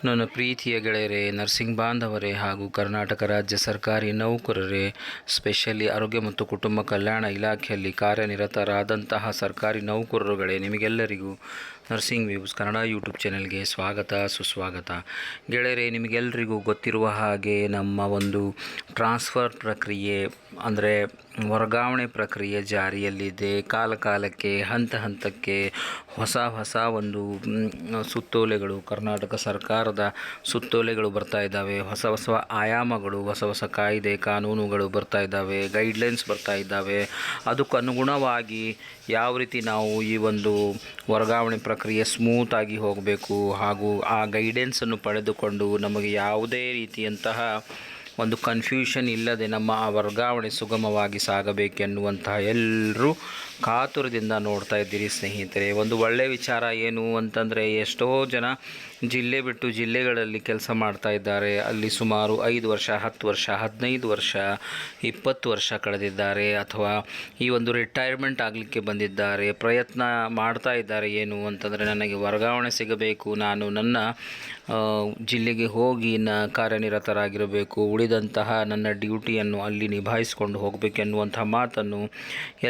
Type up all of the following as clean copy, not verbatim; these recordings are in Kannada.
ನನ್ನ ಪ್ರೀತಿಯ ಗೆಳೆಯರೇ, ನರ್ಸಿಂಗ್ ಬಾಂಧವರೇ ಹಾಗೂ ಕರ್ನಾಟಕ ರಾಜ್ಯ ಸರ್ಕಾರಿ ನೌಕರರೇ, ಸ್ಪೆಷಲಿ ಆರೋಗ್ಯ ಮತ್ತು ಕುಟುಂಬ ಕಲ್ಯಾಣ ಇಲಾಖೆಯಲ್ಲಿ ಕಾರ್ಯನಿರತರಾದಂತಹ ಸರ್ಕಾರಿ ನೌಕರರುಗಳೇ, ನಿಮಗೆಲ್ಲರಿಗೂ ನರ್ಸಿಂಗ್ ವ್ಯೂಸ್ ಕನ್ನಡ ಯೂಟ್ಯೂಬ್ ಚಾನೆಲ್ಗೆ ಸ್ವಾಗತ ಸುಸ್ವಾಗತ. ಗೆಳೆಯರೇ, ನಿಮಗೆಲ್ಲರಿಗೂ ಗೊತ್ತಿರುವ ಹಾಗೆ ನಮ್ಮ ಒಂದು ಟ್ರಾನ್ಸ್ಫರ್ ಪ್ರಕ್ರಿಯೆ ಅಂದರೆ ವರ್ಗಾವಣೆ ಪ್ರಕ್ರಿಯೆ ಜಾರಿಯಲ್ಲಿದೆ. ಕಾಲಕ್ಕೆ ಹಂತ ಹಂತಕ್ಕೆ ಹೊಸ ಒಂದು ಸುತ್ತೋಲೆಗಳು, ಕರ್ನಾಟಕ ಸರ್ಕಾರದ ಸುತ್ತೋಲೆಗಳು ಬರ್ತಾ ಇದ್ದಾವೆ. ಹೊಸ ಆಯಾಮಗಳು, ಹೊಸ ಕಾಯ್ದೆ ಕಾನೂನುಗಳು ಬರ್ತಾ ಇದ್ದಾವೆ, ಗೈಡ್ಲೈನ್ಸ್ ಬರ್ತಾ ಇದ್ದಾವೆ. ಅದಕ್ಕೆ ಅನುಗುಣವಾಗಿ ಯಾವ ರೀತಿ ನಾವು ಈ ಒಂದು ವರ್ಗಾವಣೆ ಪ್ರಕ್ರಿಯೆ ಸ್ಮೂತಾಗಿ ಹೋಗಬೇಕು ಹಾಗೂ ಆ ಗೈಡೆನ್ಸನ್ನು ಪಡೆದುಕೊಂಡು ನಮಗೆ ಯಾವುದೇ ರೀತಿಯಂತಹ ಒಂದು ಕನ್ಫ್ಯೂಷನ್ ಇಲ್ಲದೆ ನಮ್ಮ ಆ ವರ್ಗಾವಣೆ ಸುಗಮವಾಗಿ ಸಾಗಬೇಕೆನ್ನುವಂತಹ ಎಲ್ಲರೂ ಕಾತುರದಿಂದ ನೋಡ್ತಾ ಇದ್ದೀರಿ ಸ್ನೇಹಿತರೆ. ಒಂದು ಒಳ್ಳೆಯ ವಿಚಾರ ಏನು ಅಂತಂದರೆ, ಎಷ್ಟೋ ಜನ ಜಿಲ್ಲೆ ಬಿಟ್ಟು ಜಿಲ್ಲೆಗಳಲ್ಲಿ ಕೆಲಸ ಮಾಡ್ತಾ ಇದ್ದಾರೆ. ಅಲ್ಲಿ ಸುಮಾರು 5 ವರ್ಷ, 10 ವರ್ಷ, 15 ವರ್ಷ, 20 ವರ್ಷ ಕಳೆದಿದ್ದಾರೆ, ಅಥವಾ ಈ ಒಂದು ರಿಟೈರ್ಮೆಂಟ್ ಆಗಲಿಕ್ಕೆ ಬಂದಿದ್ದಾರೆ. ಪ್ರಯತ್ನ ಮಾಡ್ತಾ ಇದ್ದಾರೆ ಏನು ಅಂತಂದರೆ, ನನಗೆ ವರ್ಗಾವಣೆ ಸಿಗಬೇಕು, ನಾನು ನನ್ನ ಜಿಲ್ಲೆಗೆ ಹೋಗಿ ಕಾರ್ಯನಿರತರಾಗಿರಬೇಕು, ಉಳಿದಂತಹ ನನ್ನ ಡ್ಯೂಟಿಯನ್ನು ಅಲ್ಲಿ ನಿಭಾಯಿಸಿಕೊಂಡು ಹೋಗಬೇಕೆನ್ನುವಂಥ ಮಾತನ್ನು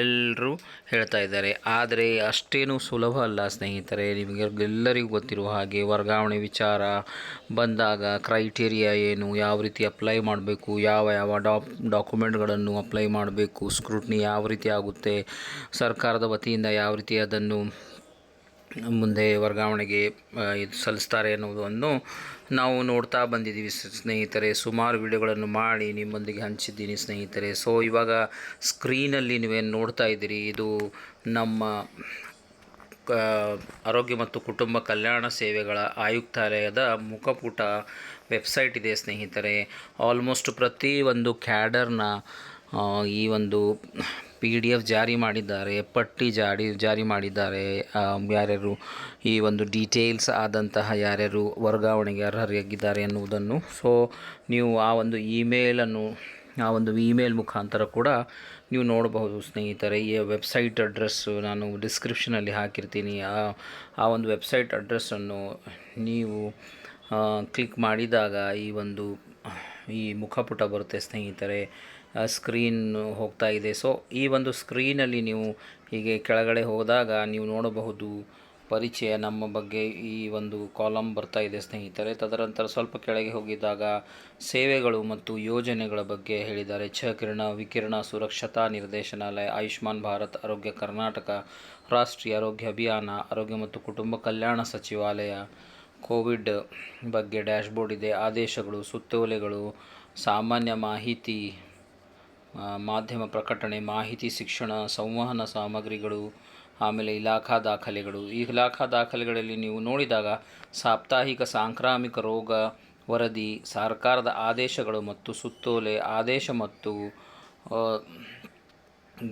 ಎಲ್ಲರೂ ಹೇಳ್ತಾ ಇದ್ದಾರೆ. ಆದರೆ ಅಷ್ಟೇನೂ ಸುಲಭ ಅಲ್ಲ ಸ್ನೇಹಿತರೆ. ನಿಮಗೆಲ್ಲರಿಗೂ ಗೊತ್ತಿರುವ ಹಾಗೆ ವರ್ಗಾವಣೆ ವಿಚಾರ ಬಂದಾಗ ಕ್ರೈಟೀರಿಯಾ ಏನು, ಯಾವ ರೀತಿ ಅಪ್ಲೈ ಮಾಡಬೇಕು, ಯಾವ ಡಾಕ್ಯುಮೆಂಟ್ಗಳನ್ನು ಅಪ್ಲೈ ಮಾಡಬೇಕು, ಸ್ಕ್ರೂಟ್ನಿ ಯಾವ ರೀತಿ ಆಗುತ್ತೆ, ಸರ್ಕಾರದ ವತಿಯಿಂದ ಯಾವ ರೀತಿ ಅದನ್ನು ಮುಂದೆ ವರ್ಗಾವಣೆಗೆ ಇದು ಸಲ್ಲಿಸ್ತಾರೆ ಅನ್ನೋದನ್ನು ನಾವು ನೋಡ್ತಾ ಬಂದಿದ್ದೀವಿ ಸ್ನೇಹಿತರೆ. ಸುಮಾರು ವಿಡಿಯೋಗಳನ್ನು ಮಾಡಿ ನಿಮ್ಮೊಂದಿಗೆ ಹಂಚಿದ್ದೀನಿ ಸ್ನೇಹಿತರೆ. ಸೊ ಇವಾಗ ಸ್ಕ್ರೀನಲ್ಲಿ ನೀವೇನು ನೋಡ್ತಾ ಇದ್ದೀರಿ, ಇದು ನಮ್ಮ ಆರೋಗ್ಯ ಮತ್ತು ಕುಟುಂಬ ಕಲ್ಯಾಣ ಸೇವೆಗಳ ಆಯುಕ್ತಾಲಯದ ಮುಖಪುಟ ವೆಬ್ಸೈಟ್ ಇದೆ ಸ್ನೇಹಿತರೆ. ಆಲ್ಮೋಸ್ಟ್ ಪ್ರತಿ ಒಂದು ಕ್ಯಾಡರ್ನ ಈ ಒಂದು PDF ಜಾರಿ ಮಾಡಿದ್ದಾರೆ, ಪಟ್ಟಿ ಜಾರಿ ಮಾಡಿದ್ದಾರೆ. ಯಾರ್ಯಾರು ಈ ಒಂದು ಡೀಟೇಲ್ಸ್ ಆದಂತಹ ಯಾರ್ಯಾರು ವರ್ಗಾವಣೆಗೆ ಅರ್ಹರಾಗಿದ್ದಾರೆ ಎನ್ನುವುದನ್ನು. ಸೊ ನೀವು ಆ ಒಂದು ಇಮೇಲ್ ಮುಖಾಂತರ ಕೂಡ ನೀವು ನೋಡಬಹುದು ಸ್ನೇಹಿತರೆ. ಈ ವೆಬ್ಸೈಟ್ ಅಡ್ರೆಸ್ಸು ನಾನು ಡಿಸ್ಕ್ರಿಪ್ಷನಲ್ಲಿ ಹಾಕಿರ್ತೀನಿ. ಆ ಒಂದು ವೆಬ್ಸೈಟ್ ಅಡ್ರೆಸ್ಸನ್ನು ನೀವು ಕ್ಲಿಕ್ ಮಾಡಿದಾಗ ಈ ಮುಖಪುಟ ಬರುತ್ತೆ ಸ್ನೇಹಿತರೆ. ಸ್ಕ್ರೀನ್ ಹೋಗ್ತಾ ಇದೆ. ಸೊ ಈ ಒಂದು ಸ್ಕ್ರೀನಲ್ಲಿ ನೀವು ಹೀಗೆ ಕೆಳಗಡೆ ಹೋದಾಗ ನೀವು ನೋಡಬಹುದು ಪರಿಚಯ, ನಮ್ಮ ಬಗ್ಗೆ ಈ ಒಂದು ಕಾಲಮ್ ಬರ್ತಾ ಇದೆ ಸ್ನೇಹಿತರೆ. ತದನಂತರ ಸ್ವಲ್ಪ ಕೆಳಗೆ ಹೋಗಿದ್ದಾಗ ಸೇವೆಗಳು ಮತ್ತು ಯೋಜನೆಗಳ ಬಗ್ಗೆ ಹೇಳಿದ್ದಾರೆ. ಕಿರಣ ವಿಕಿರಣ ಸುರಕ್ಷತಾ ನಿರ್ದೇಶನಾಲಯ, ಆಯುಷ್ಮಾನ್ ಭಾರತ್ ಆರೋಗ್ಯ ಕರ್ನಾಟಕ, ರಾಷ್ಟ್ರೀಯ ಆರೋಗ್ಯ ಅಭಿಯಾನ, ಆರೋಗ್ಯ ಮತ್ತು ಕುಟುಂಬ ಕಲ್ಯಾಣ ಸಚಿವಾಲಯ, ಕೋವಿಡ್ ಬಗ್ಗೆ ಡ್ಯಾಶ್ಬೋರ್ಡ್ ಇದೆ, ಆದೇಶಗಳು, ಸುತ್ತೋಲೆಗಳು, ಸಾಮಾನ್ಯ ಮಾಹಿತಿ, ಮಾಧ್ಯಮ ಪ್ರಕಟಣೆ, ಮಾಹಿತಿ ಶಿಕ್ಷಣ, ಸಂವಹನ ಸಾಮಗ್ರಿಗಳು, ಆಮೇಲೆ ಇಲಾಖಾ ದಾಖಲೆಗಳು. ಈ ಇಲಾಖಾ ದಾಖಲೆಗಳಲ್ಲಿ ನೀವು ನೋಡಿದಾಗ ಸಾಪ್ತಾಹಿಕ ಸಾಂಕ್ರಾಮಿಕ ರೋಗ ವರದಿ, ಸರ್ಕಾರದ ಆದೇಶಗಳು ಮತ್ತು ಸುತ್ತೋಲೆ, ಆದೇಶ ಮತ್ತು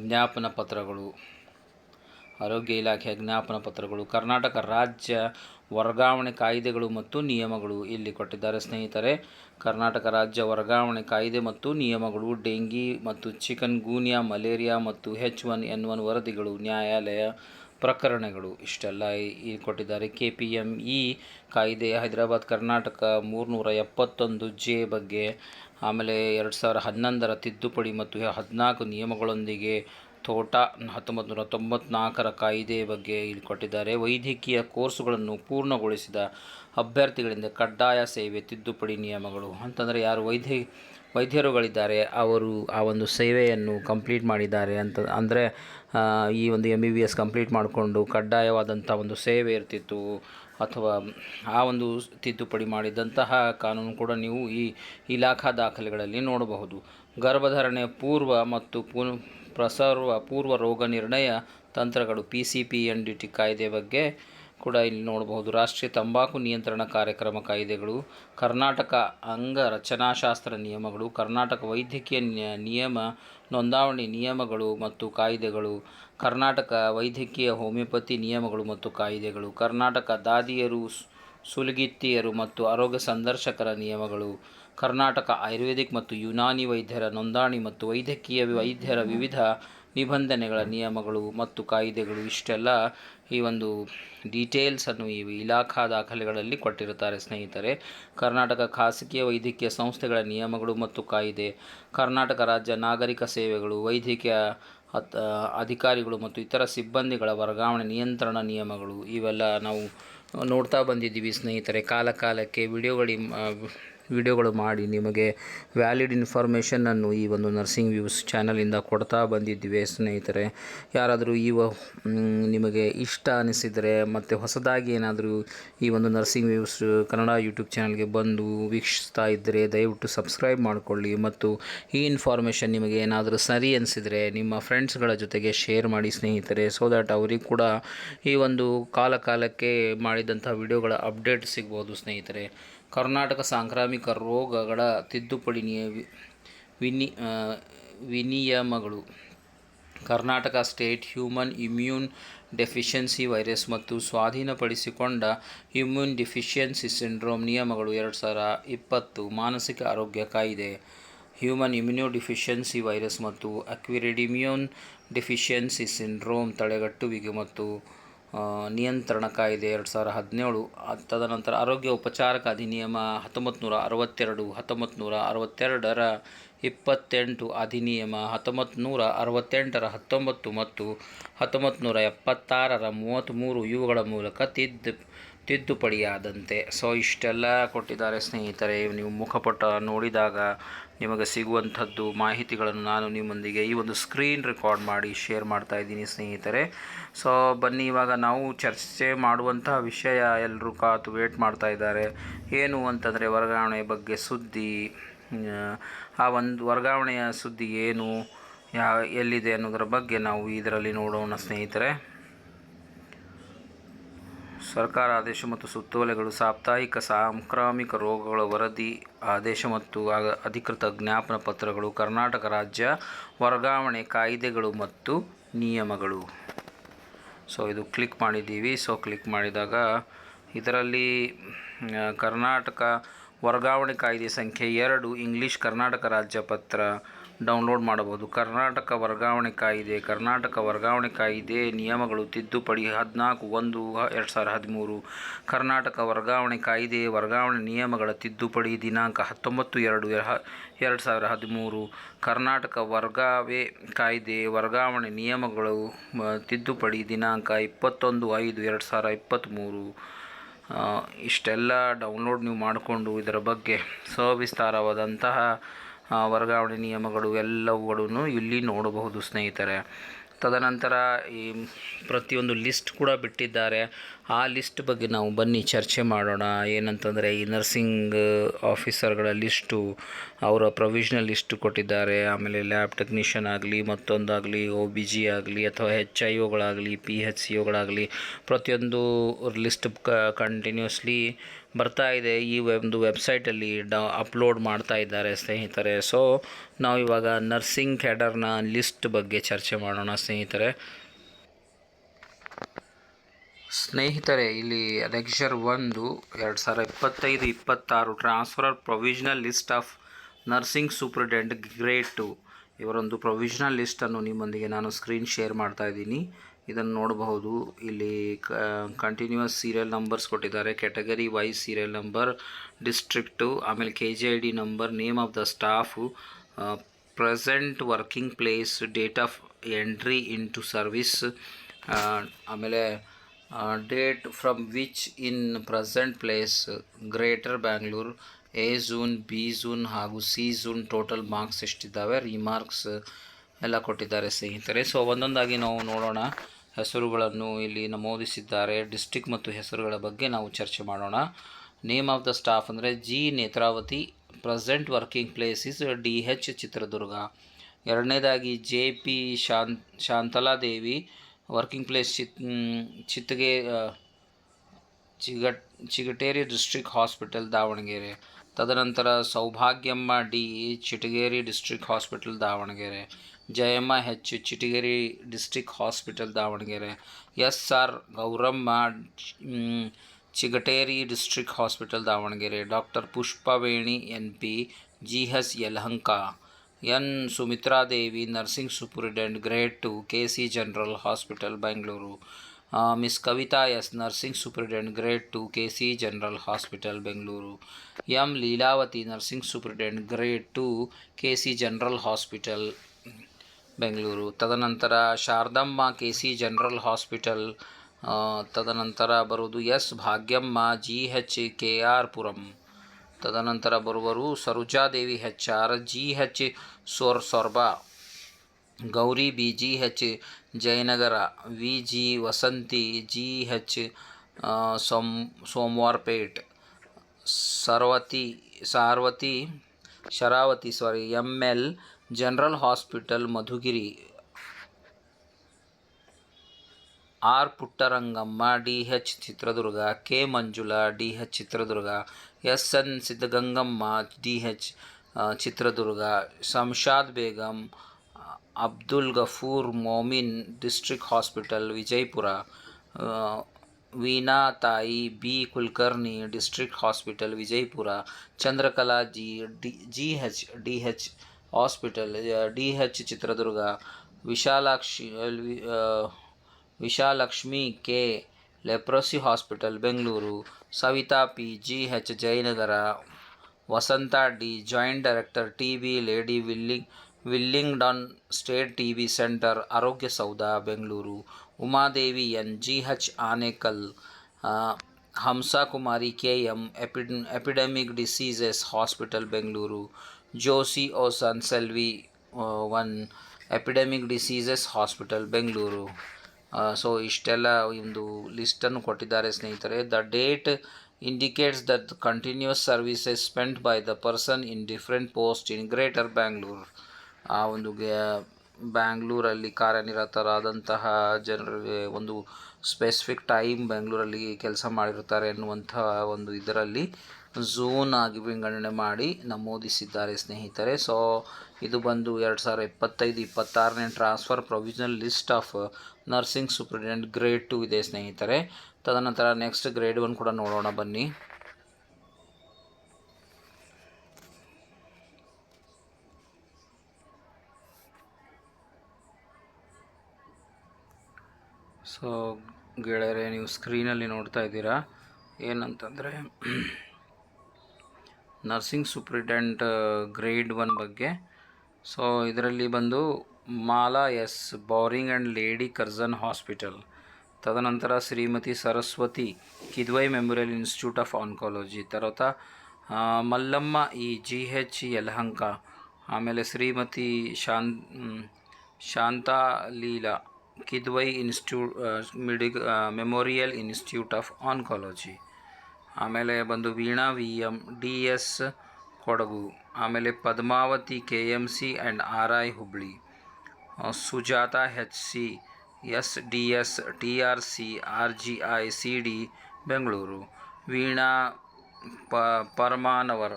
ಜ್ಞಾಪನ ಪತ್ರಗಳು, ಆರೋಗ್ಯ ಇಲಾಖೆಯ ಜ್ಞಾಪನ ಪತ್ರಗಳು, ಕರ್ನಾಟಕ ರಾಜ್ಯ ವರ್ಗಾವಣೆ ಕಾಯ್ದೆಗಳು ಮತ್ತು ನಿಯಮಗಳು ಇಲ್ಲಿ ಕೊಟ್ಟಿದ್ದಾರೆ ಸ್ನೇಹಿತರೆ. ಕರ್ನಾಟಕ ರಾಜ್ಯ ವರ್ಗಾವಣೆ ಕಾಯ್ದೆ ಮತ್ತು ನಿಯಮಗಳು, ಡೆಂಗಿ ಮತ್ತು ಚಿಕನ್ ಗೂನ್ಯಾ, ಮಲೇರಿಯಾ ಮತ್ತು H1N1 ವರದಿಗಳು, ನ್ಯಾಯಾಲಯ ಪ್ರಕರಣಗಳು, ಇಷ್ಟೆಲ್ಲ ಇಲ್ಲಿ ಕೊಟ್ಟಿದ್ದಾರೆ. KPME ಕಾಯ್ದೆ, ಹೈದರಾಬಾದ್ ಕರ್ನಾಟಕ 371J ಬಗ್ಗೆ, ಆಮೇಲೆ 2011ರ ತಿದ್ದುಪಡಿ ಮತ್ತು 14 ನಿಯಮಗಳೊಂದಿಗೆ ತೋಟ 1994ರ ಕಾಯ್ದೆ ಬಗ್ಗೆ ಇಲ್ಲಿ ಕೊಟ್ಟಿದ್ದಾರೆ. ವೈದ್ಯಕೀಯ ಕೋರ್ಸುಗಳನ್ನು ಪೂರ್ಣಗೊಳಿಸಿದ ಅಭ್ಯರ್ಥಿಗಳಿಂದ ಕಡ್ಡಾಯ ಸೇವೆ ತಿದ್ದುಪಡಿ ನಿಯಮಗಳು ಅಂತಂದರೆ, ಯಾರು ವೈದ್ಯರುಗಳಿದ್ದಾರೆ ಅವರು ಆ ಒಂದು ಸೇವೆಯನ್ನು ಕಂಪ್ಲೀಟ್ ಮಾಡಿದ್ದಾರೆ ಅಂತ ಅಂದರೆ, ಈ ಒಂದು MBBS ಕಂಪ್ಲೀಟ್ ಮಾಡಿಕೊಂಡು ಕಡ್ಡಾಯವಾದಂಥ ಒಂದು ಸೇವೆ ಇರ್ತಿತ್ತು, ಅಥವಾ ಆ ಒಂದು ತಿದ್ದುಪಡಿ ಮಾಡಿದಂತಹ ಕಾನೂನು ಕೂಡ ನೀವು ಈ ಇಲಾಖಾ ದಾಖಲೆಗಳಲ್ಲಿ ನೋಡಬಹುದು. ಗರ್ಭಧಾರಣೆ ಪೂರ್ವ ಮತ್ತು ಪ್ರಸವ ಪೂರ್ವ ರೋಗ ನಿರ್ಣಯ ತಂತ್ರಗಳು, PCPNDT ಕಾಯ್ದೆ ಬಗ್ಗೆ ಕೂಡ ಇಲ್ಲಿ ನೋಡಬಹುದು. ರಾಷ್ಟ್ರೀಯ ತಂಬಾಕು ನಿಯಂತ್ರಣ ಕಾರ್ಯಕ್ರಮ ಕಾಯ್ದೆಗಳು, ಕರ್ನಾಟಕ ಅಂಗರಚನಾಶಾಸ್ತ್ರ ನಿಯಮಗಳು, ಕರ್ನಾಟಕ ವೈದ್ಯಕೀಯ ನಿಯಮ ನೋಂದಾವಣಿ ನಿಯಮಗಳು ಮತ್ತು ಕಾಯ್ದೆಗಳು, ಕರ್ನಾಟಕ ವೈದ್ಯಕೀಯ ಹೋಮಿಯೋಪತಿ ನಿಯಮಗಳು ಮತ್ತು ಕಾಯ್ದೆಗಳು, ಕರ್ನಾಟಕ ದಾದಿಯರು, ಸುಲಗಿತ್ತಿಯರು ಮತ್ತು ಆರೋಗ್ಯ ಸಂದರ್ಶಕರ ನಿಯಮಗಳು, ಕರ್ನಾಟಕ ಆಯುರ್ವೇದಿಕ್ ಮತ್ತು ಯುನಾನಿ ವೈದ್ಯರ ನೋಂದಣಿ ಮತ್ತು ವೈದ್ಯಕೀಯ ವೈದ್ಯರ ವಿವಿಧ ನಿಬಂಧನೆಗಳ ನಿಯಮಗಳು ಮತ್ತು ಕಾಯ್ದೆಗಳು. ಇಷ್ಟೆಲ್ಲ ಈ ಒಂದು ಡೀಟೇಲ್ಸನ್ನು ಈ ಇಲಾಖಾ ದಾಖಲೆಗಳಲ್ಲಿ ಕೊಟ್ಟಿರುತ್ತಾರೆ ಸ್ನೇಹಿತರೆ. ಕರ್ನಾಟಕ ಖಾಸಗಿ ವೈದ್ಯಕೀಯ ಸಂಸ್ಥೆಗಳ ನಿಯಮಗಳು ಮತ್ತು ಕಾಯ್ದೆ, ಕರ್ನಾಟಕ ರಾಜ್ಯ ನಾಗರಿಕ ಸೇವೆಗಳು, ವೈದ್ಯಕೀಯ ಅಧಿಕಾರಿಗಳು ಮತ್ತು ಇತರ ಸಿಬ್ಬಂದಿಗಳ ವರ್ಗಾವಣೆ ನಿಯಂತ್ರಣ ನಿಯಮಗಳು, ಇವೆಲ್ಲ ನಾವು ನೋಡ್ತಾ ಬಂದಿದ್ದೀವಿ ಸ್ನೇಹಿತರೆ. ಕಾಲಕ್ಕೆ ವಿಡಿಯೋಗಳು ಮಾಡಿ ನಿಮಗೆ ವ್ಯಾಲಿಡ್ ಇನ್ಫಾರ್ಮೇಷನನ್ನು ಈ ಒಂದು ನರ್ಸಿಂಗ್ ವ್ಯೂಸ್ ಚಾನಲಿಂದ ಕೊಡ್ತಾ ಬಂದಿದ್ದೀವಿ ಸ್ನೇಹಿತರೆ. ಯಾರಾದರೂ ನಿಮಗೆ ಇಷ್ಟ ಅನಿಸಿದರೆ ಮತ್ತು ಹೊಸದಾಗಿ ಏನಾದರೂ ಈ ಒಂದು ನರ್ಸಿಂಗ್ ವ್ಯೂಸ್ ಕನ್ನಡ ಯೂಟ್ಯೂಬ್ ಚಾನಲ್ಗೆ ಬಂದು ವೀಕ್ಷಿಸ್ತಾ ಇದ್ದರೆ ದಯವಿಟ್ಟು ಸಬ್ಸ್ಕ್ರೈಬ್ ಮಾಡಿಕೊಳ್ಳಿ. ಮತ್ತು ಈ ಇನ್ಫಾರ್ಮೇಷನ್ ನಿಮಗೆ ಏನಾದರೂ ಸರಿ ಅನಿಸಿದರೆ ನಿಮ್ಮ ಫ್ರೆಂಡ್ಸ್ಗಳ ಜೊತೆಗೆ ಶೇರ್ ಮಾಡಿ ಸ್ನೇಹಿತರೆ, ಸೊ ದ್ಯಾಟ್ ಅವರಿಗೆ ಕೂಡ ಈ ಒಂದು ಕಾಲಕ್ಕೆ ಮಾಡಿದಂಥ ವಿಡಿಯೋಗಳ ಅಪ್ಡೇಟ್ ಸಿಗ್ಬೋದು ಸ್ನೇಹಿತರೆ. ಕರ್ನಾಟಕ ಸಾಂಕ್ರಾಮಿಕ ರೋಗಗಳ ತಿದ್ದುಪಡಿ ವಿನಿಯಮಗಳು, Karnataka state human immune deficiency virus ಮತ್ತು ಸ್ವಾಧೀನಪಡಿಸಿಕೊಂಡ ಇಮ್ಯೂನ್ ಡೆಫಿಷಿಯನ್ಸಿ ಸಿಂಡ್ರೋಮ್ ನಿಯಮಗಳು 2020. ಮಾನಸಿಕ ಆರೋಗ್ಯ ಕಾಯ್ದೆ, ಹ್ಯೂಮನ್ ಇಮ್ಯುನೋಡೆಫಿಷಿಯನ್ಸಿ ವೈರಸ್ ಮತ್ತು ಅಕ್ವೈರ್ಡ್ ಇಮ್ಯೂನ್ ಡೆಫಿಷಿಯನ್ಸಿ ಸಿಂಡ್ರೋಮ್ ತಡೆಗಟ್ಟುವಿಕೆ ಮತ್ತು ನಿಯಂತ್ರಣ ಕಾಯ್ದೆ 2017. ತದನಂತರ ಆರೋಗ್ಯ ಉಪಚಾರಕ ಅಧಿನಿಯಮ 1962, 1962ರ 28, ಅಧಿನಿಯಮ 1968ರ 19 ಮತ್ತು 1976ರ 33 ಇವುಗಳ ಮೂಲಕ ತಿದ್ದುಪಡಿಯಾದಂತೆ. ಸೊ ಇಷ್ಟೆಲ್ಲ ಕೊಟ್ಟಿದ್ದಾರೆ ಸ್ನೇಹಿತರೆ. ನೀವು ಮುಖಪುಟ ನೋಡಿದಾಗ ನಿಮಗೆ ಸಿಗುವಂಥದ್ದು ಮಾಹಿತಿಗಳನ್ನು ನಾನು ನಿಮ್ಮೊಂದಿಗೆ ಈ ಒಂದು ಸ್ಕ್ರೀನ್ ರೆಕಾರ್ಡ್ ಮಾಡಿ ಶೇರ್ ಮಾಡ್ತಾ ಇದ್ದೀನಿ ಸ್ನೇಹಿತರೆ. ಸೊ ಬನ್ನಿ, ಇವಾಗ ನಾವು ಚರ್ಚೆ ಮಾಡುವಂತಹ ವಿಷಯ ಎಲ್ಲರೂ ಕಾತು ವೇಟ್ ಮಾಡ್ತಾ ಇದ್ದಾರೆ. ಏನು ಅಂತಂದರೆ ವರ್ಗಾವಣೆ ಬಗ್ಗೆ ಸುದ್ದಿ. ಆ ಒಂದು ವರ್ಗಾವಣೆಯ ಸುದ್ದಿ ಏನು, ಎಲ್ಲಿದೆ ಅನ್ನೋದರ ಬಗ್ಗೆ ನಾವು ಇದರಲ್ಲಿ ನೋಡೋಣ ಸ್ನೇಹಿತರೆ. ಸರ್ಕಾರ ಆದೇಶ ಮತ್ತು ಸುತ್ತೋಲೆಗಳು, ಸಾಪ್ತಾಹಿಕ ಸಾಂಕ್ರಾಮಿಕ ರೋಗಗಳ ವರದಿ, ಆದೇಶ ಮತ್ತು ಅಧಿಕೃತ ಜ್ಞಾಪನ ಪತ್ರಗಳು, ಕರ್ನಾಟಕ ರಾಜ್ಯ ವರ್ಗಾವಣೆ ಕಾಯ್ದೆಗಳು ಮತ್ತು ನಿಯಮಗಳು. ಸೊ ಇದು ಕ್ಲಿಕ್ ಮಾಡಿದ್ದೀವಿ. ಸೊ ಕ್ಲಿಕ್ ಮಾಡಿದಾಗ ಇದರಲ್ಲಿ ಕರ್ನಾಟಕ ವರ್ಗಾವಣೆ ಕಾಯ್ದೆ ಸಂಖ್ಯೆ 2 ಇಂಗ್ಲೀಷ್ ಕರ್ನಾಟಕ ರಾಜ್ಯ ಪತ್ರ ಡೌನ್ಲೋಡ್ ಮಾಡಬಹುದು. ಕರ್ನಾಟಕ ವರ್ಗಾವಣೆ ಕಾಯ್ದೆ ನಿಯಮಗಳು ತಿದ್ದುಪಡಿ 14/1/2013. ಕರ್ನಾಟಕ ವರ್ಗಾವಣೆ ಕಾಯ್ದೆ ವರ್ಗಾವಣೆ ನಿಯಮಗಳ ತಿದ್ದುಪಡಿ ದಿನಾಂಕ 19/2/2013. ಕರ್ನಾಟಕ ವರ್ಗಾವಣೆ ಕಾಯ್ದೆ ವರ್ಗಾವಣೆ ನಿಯಮಗಳು ತಿದ್ದುಪಡಿ ದಿನಾಂಕ 21/5/2023. ಇಷ್ಟೆಲ್ಲ ಡೌನ್ಲೋಡ್ ನೀವು ಮಾಡಿಕೊಂಡು ಇದರ ಬಗ್ಗೆ ಸವಿಸ್ತಾರವಾದಂತಹ ವರ್ಗಾವಣೆ ನಿಯಮಗಳು ಎಲ್ಲವುಗಳನ್ನು ಇಲ್ಲಿ ನೋಡಬಹುದು ಸ್ನೇಹಿತರೆ. ತದನಂತರ ಈ ಪ್ರತಿಯೊಂದು ಲಿಸ್ಟ್ ಕೂಡ ಬಿಟ್ಟಿದ್ದಾರೆ. ಆ ಲಿಸ್ಟ್ ಬಗ್ಗೆ ನಾವು ಬನ್ನಿ ಚರ್ಚೆ ಮಾಡೋಣ. ಏನಂತಂದರೆ ಈ ನರ್ಸಿಂಗ್ ಆಫೀಸರ್ಗಳ ಲಿಸ್ಟು, ಅವರ ಪ್ರೊವಿಷನಲ್ ಲಿಸ್ಟು ಕೊಟ್ಟಿದ್ದಾರೆ. ಆಮೇಲೆ ಲ್ಯಾಬ್ ಟೆಕ್ನಿಷಿಯನ್ ಆಗಲಿ, ಮತ್ತೊಂದಾಗಲಿ, OBG ಆಗಲಿ ಅಥವಾ HIOಗಳಾಗಲಿ, PHCOಗಳಾಗಲಿ, ಪ್ರತಿಯೊಂದು ಲಿಸ್ಟ್ ಕಂಟಿನ್ಯೂಸ್ಲಿ ಬರ್ತಾ ಇದೆ. ಈ ಒಂದು ವೆಬ್ಸೈಟಲ್ಲಿ ಅಪ್ಲೋಡ್ ಮಾಡ್ತಾ ಇದ್ದಾರೆ ಸ್ನೇಹಿತರೆ. ಸೊ ನಾವು ಇವಾಗ ನರ್ಸಿಂಗ್ ಕ್ಯಾಡರ್ನ ಲಿಸ್ಟ್ ಬಗ್ಗೆ ಚರ್ಚೆ ಮಾಡೋಣ ಸ್ನೇಹಿತರೆ. ಇಲ್ಲಿ lecture 1 2025-26 transfer provisional list of nursing superintendent grade 2 ಇವರೊಂದು ಪ್ರೊವಿಷನಲ್ ಲಿಸ್ಟನ್ನು ನಿಮ್ಮೊಂದಿಗೆ ನಾನು ಸ್ಕ್ರೀನ್ ಶೇರ್ ಮಾಡ್ತಾ ಇದ್ದೀನಿ. ಇದನ್ನು ನೋಡಬಹುದು. ಇಲ್ಲಿ ಕಂಟಿನ್ಯೂಸ್ ಸೀರಿಯಲ್ ನಂಬರ್ಸ್ ಕೊಟ್ಟಿದ್ದಾರೆ, category wise serial number, district, ಆಮೇಲೆ KGID number, name of the staff, present working place, date of entry into service, ಆಮೇಲೆ date from which in present place, greater Bangalore, A zone, B zone ಹಾಗೂ C zone, total marks ಎಷ್ಟಿದ್ದಾವೆ, remarks ಎಲ್ಲ ಕೊಟ್ಟಿದ್ದಾರೆ ಸ್ನೇಹಿತರೆ. ಸೊ ಒಂದೊಂದಾಗಿ ನಾವು ನೋಡೋಣ. ಹೆಸರುಗಳನ್ನು ಇಲ್ಲಿ ನಮೂದಿಸಿದ್ದಾರೆ. ಡಿಸ್ಟ್ರಿಕ್ಟ್ ಮತ್ತು ಹೆಸರುಗಳ ಬಗ್ಗೆ ನಾವು ಚರ್ಚೆ ಮಾಡೋಣ. ನೇಮ್ ಆಫ್ ದ ಸ್ಟಾಫ್ ಅಂದರೆ G Netravati, present working place is DH Chitradurga. ಎರಡನೇದಾಗಿ JP Shantaladevi, working place Chigateri district hospital Davangere. ತದನಂತರ Soubhagyamma D, Chitageri district hospital Davangere. Jayamma H, Chitageri district hospital Davangere. SR Gowramma, Chigateri district hospital Davangere. Doctor Pushpaveni NP, GH Yelahanka. N Sumitradevi, nursing superintendent grade 2, KC general hospital Bengaluru. Miss Kavitha S nursing superintendent grade 2 KC general hospital Bengaluru. M Leelavathi nursing superintendent grade 2 KC general hospital Bengaluru. ತದನಂತರ ಶಾರದಮ್ಮ KC ಜನರಲ್ ಹಾಸ್ಪಿಟಲ್. ತದನಂತರ ಬರುವುದು S Bhagyamma GH KR Puram. ತದನಂತರ ಬರುವರು Sarojadevi HR GH Soraba. Gowri BGH Jayanagar. VG Vasanthi GH Somwarpet. Sharavathi ML general hospital Madhugiri. R Puttarangamma DH Chitradurga. K Manjula DH Chitradurga. SN Siddagangamma DH Chitradurga. Shamshad Begum Abdul Gafoor Momin district hospital Vijayapura. Veena Tai B Kulkarni district hospital Vijayapura. Chandrakala GH DH hospital DH Chitradurga. Vishalakshmi K leprosy hospital Bengaluru. Savitha P GH Jayanagar. Vasantha D joint director TB lady Willingdon state TB centre Arogya Soudha Bengaluru. Umadevi N GH Anekal. Hamsakumari KM epidemic diseases hospital Bengaluru. Josie O Sanselvi 1 epidemic diseases hospital Bengaluru. So ಇಷ್ಟೆಲ್ಲ ಒಂದು ಲಿಸ್ಟನ್ನು ಕೊಟ್ಟಿದ್ದಾರೆ ಸ್ನೇಹಿತರೆ. The date indicates that continuous services spent by the person in different post in greater Bangalore. ಆ ಒಂದು ಬ್ಯಾಂಗ್ಳೂರಲ್ಲಿ ಕಾರ್ಯನಿರತರಾದಂತಹ ಜನರಿಗೆ ಒಂದು ಸ್ಪೆಸಿಫಿಕ್ ಟೈಮ್ ಬೆಂಗಳೂರಲ್ಲಿ ಕೆಲಸ ಮಾಡಿರ್ತಾರೆ ಎನ್ನುವಂಥ ಒಂದು ಇದರಲ್ಲಿ ಝೋನ್ ಆಗಿ ವಿಂಗಡಣೆ ಮಾಡಿ ನಮೂದಿಸಿದ್ದಾರೆ ಸ್ನೇಹಿತರೆ. ಸೊ ಇದು ಬಂದು 2025-26ನೇ transfer provisional list of nursing superintendent grade 2 ಇದೆ ಸ್ನೇಹಿತರೆ. ತದನಂತರ ನೆಕ್ಸ್ಟ್ ಗ್ರೇಡ್ 1 ಕೂಡ ನೋಡೋಣ ಬನ್ನಿ. ಸೊ ಗೆಳೆಯರೆ, ನೀವು ಸ್ಕ್ರೀನಲ್ಲಿ ನೋಡ್ತಾ ಇದ್ದೀರಾ ಏನಂತಂದರೆ ನರ್ಸಿಂಗ್ ಸೂಪ್ರಿಟೆಂಟ್ ಗ್ರೇಡ್ 1 ಬಗ್ಗೆ. ಸೊ ಇದರಲ್ಲಿ ಬಂದು Mala S Bowring and lady Curzon hospital. ತದನಂತರ Shrimati Saraswati Kidwai memorial institute of oncology. తర్వాత ಮಲ್ಲಮ್ಮ GH ಯಲಹಂಕ. ಆಮೇಲೆ Shrimati Shantaleela Kidwai memorial institute of oncology. ಆಮೇಲೆ ಬಂದು ವೀಣಾ VM DS ಕೊಡಗು. ಆಮೇಲೆ Padmavathi KMC and RI Hubli. Sujatha HC SDS TRC RGI CD Bengaluru. Veena Paramannavar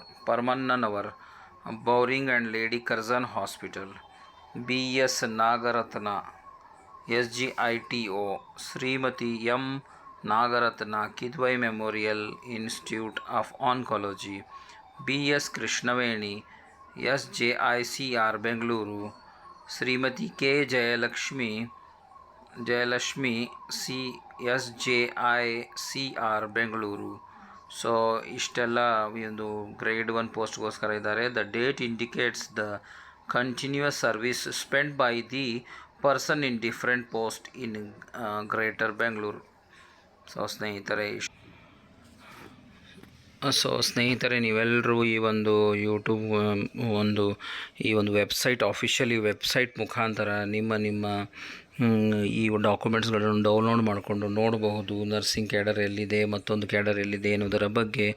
Bowring and lady Curzon hospital. BS Nagaratna SGITO. Shrimati M Nagaratna Kidwai memorial institute of oncology. BS Krishnaveni SJICR Bengaluru. Shrimati K Jayalakshmi SJICR Bengaluru. So ಇಷ್ಟೆಲ್ಲ ಒಂದು ಗ್ರೇಡ್ 1 ಪೋಸ್ಟ್ಗೋಸ್ಕರ ಇದ್ದಾರೆ. The date indicates the continuous service spent by the person in different post in greater Bengaluru. So ಸ್ನೇಹಿತರೆ ನೀವೆಲ್ಲರೂ ಈ ಒಂದು ಯೂಟ್ಯೂಬ್ ಈ ಒಂದು ವೆಬ್ಸೈಟ್ ಆಫಿಷಿಯಲಿ ವೆಬ್ಸೈಟ್ ಮುಖಾಂತರ ನಿಮ್ಮ ಈ ಡಾಕ್ಯುಮೆಂಟ್ಸ್ಗಳನ್ನು ಡೌನ್ಲೋಡ್ ಮಾಡಿಕೊಂಡು ನೋಡಬಹುದು. ನರ್ಸಿಂಗ್ ಕ್ಯಾಡರ್ ಎಲ್ಲಿದೆ, ಮತ್ತೊಂದು ಕ್ಯಾಡರ್ ಎಲ್ಲಿದೆ ಅನ್ನೋದರ ಬಗ್ಗೆ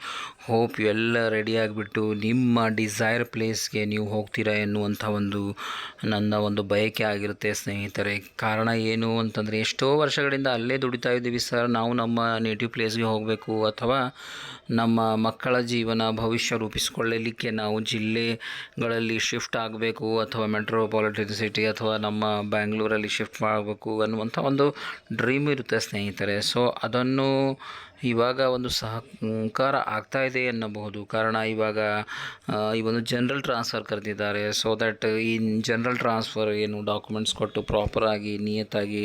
ಹೋಪ್ ಎಲ್ಲ ರೆಡಿಯಾಗಿಬಿಟ್ಟು ನಿಮ್ಮ ಡಿಸೈರ್ ಪ್ಲೇಸ್ಗೆ ನೀವು ಹೋಗ್ತೀರಾ ಎನ್ನುವಂಥ ನನ್ನ ಒಂದು ಬಯಕೆ ಆಗಿರುತ್ತೆ ಸ್ನೇಹಿತರೆ. ಕಾರಣ ಏನು ಅಂತಂದರೆ ಎಷ್ಟೋ ವರ್ಷಗಳಿಂದ ಅಲ್ಲೇ ದುಡಿತಾ ಇದ್ದೀವಿ ಸರ್, ನಾವು ನಮ್ಮ ನೇಟಿವ್ ಪ್ಲೇಸ್ಗೆ ಹೋಗಬೇಕು ಅಥವಾ ನಮ್ಮ ಮಕ್ಕಳ ಜೀವನ ಭವಿಷ್ಯ ರೂಪಿಸಿಕೊಳ್ಳಲಿಕ್ಕೆ ನಾವು ಜಿಲ್ಲೆಗಳಲ್ಲಿ ಶಿಫ್ಟ್ ಆಗಬೇಕು ಅಥವಾ ಮೆಟ್ರೋಪಾಲಿಟನ್ ಸಿಟಿ ಅಥವಾ ನಮ್ಮ ಬ್ಯಾಂಗ್ಳೂರಲ್ಲಿ ಶಿಫ್ಟ್ ಆಗಬೇಕು ಅನ್ನುವಂಥ ಒಂದು ಡ್ರೀಮ್ ಇರುತ್ತೆ ಸ್ನೇಹಿತರೆ. ಸೊ ಅದನ್ನು ಇವಾಗ ಒಂದು ಸಹಕಾರ ಆಗ್ತಾ ಇದೆ ಎನ್ನಬಹುದು. ಕಾರಣ ಇವಾಗ ಈ ಒಂದು ಜನರಲ್ ಟ್ರಾನ್ಸ್ಫರ್ ಕರೆದಿದ್ದಾರೆ. ಸೊ ದ್ಯಾಟ್ ಈ ಜನರಲ್ ಟ್ರಾನ್ಸ್ಫರ್ ಏನು ಡಾಕ್ಯುಮೆಂಟ್ಸ್ ಕೊಟ್ಟು ಪ್ರಾಪರಾಗಿ ನಿಯತ್ತಾಗಿ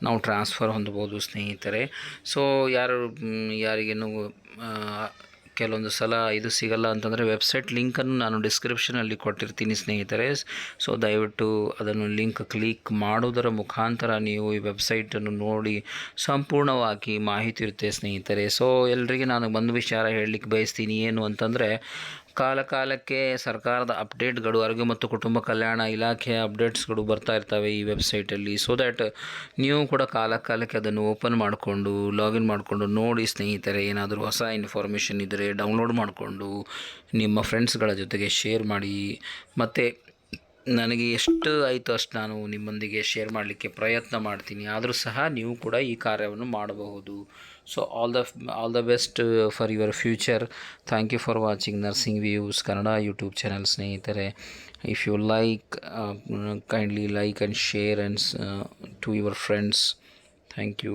ನಾವು ಟ್ರಾನ್ಸ್ಫರ್ ಹೊಂದಬಹುದು ಸ್ನೇಹಿತರೆ. ಸೊ ಯಾರಿಗೇನು ಕೆಲವೊಂದು ಸಲ ಇದು ಸಿಗಲ್ಲ ಅಂತಂದರೆ ವೆಬ್ಸೈಟ್ ಲಿಂಕನ್ನು ನಾನು ಡಿಸ್ಕ್ರಿಪ್ಷನಲ್ಲಿ ಕೊಟ್ಟಿರ್ತೀನಿ ಸ್ನೇಹಿತರೆ. ಸೊ ದಯವಿಟ್ಟು ಅದನ್ನು ಲಿಂಕ್ ಕ್ಲಿಕ್ ಮಾಡೋದರ ಮುಖಾಂತರ ನೀವು ಈ ವೆಬ್ಸೈಟನ್ನು ನೋಡಿ ಸಂಪೂರ್ಣವಾಗಿ ಮಾಹಿತಿ ಇರುತ್ತೆ ಸ್ನೇಹಿತರೆ. ಸೊ ಎಲ್ರಿಗೆ ನಾನು ಒಂದು ವಿಚಾರ ಹೇಳಲಿಕ್ಕೆ ಬಯಸ್ತೀನಿ, ಏನು ಅಂತಂದರೆ ಕಾಲಕ್ಕೆ ಸರ್ಕಾರದ ಅಪ್ಡೇಟ್ಗಳು, ಆರೋಗ್ಯ ಮತ್ತು ಕುಟುಂಬ ಕಲ್ಯಾಣ ಇಲಾಖೆಯ ಅಪ್ಡೇಟ್ಸ್ಗಳು ಬರ್ತಾ ಇರ್ತವೆ ಈ ವೆಬ್ಸೈಟಲ್ಲಿ. ಸೊ ದ್ಯಾಟ್ ನೀವು ಕೂಡ ಕಾಲಕ್ಕೆ ಅದನ್ನು ಓಪನ್ ಮಾಡಿಕೊಂಡು ಲಾಗಿನ್ ಮಾಡಿಕೊಂಡು ನೋಡಿ ಸ್ನೇಹಿತರೆ. ಏನಾದರೂ ಹೊಸ ಇನ್ಫಾರ್ಮೇಷನ್ ಇದ್ದರೆ ಡೌನ್ಲೋಡ್ ಮಾಡಿಕೊಂಡು ನಿಮ್ಮ ಫ್ರೆಂಡ್ಸ್ಗಳ ಜೊತೆಗೆ ಶೇರ್ ಮಾಡಿ. ಮತ್ತು ನನಗೆ ಎಷ್ಟು ಆಯಿತು ಅಷ್ಟು ನಾನು ನಿಮ್ಮೊಂದಿಗೆ ಶೇರ್ ಮಾಡಲಿಕ್ಕೆ ಪ್ರಯತ್ನ ಮಾಡ್ತೀನಿ. ಆದರೂ ಸಹ ನೀವು ಕೂಡ ಈ ಕಾರ್ಯವನ್ನು ಮಾಡಬಹುದು. So all the best for your future. Thank you for watching nursing views Kannada YouTube channel ಸ್ನೇಹಿತರೆ. If you like, kindly like and share and to your friends. Thank you.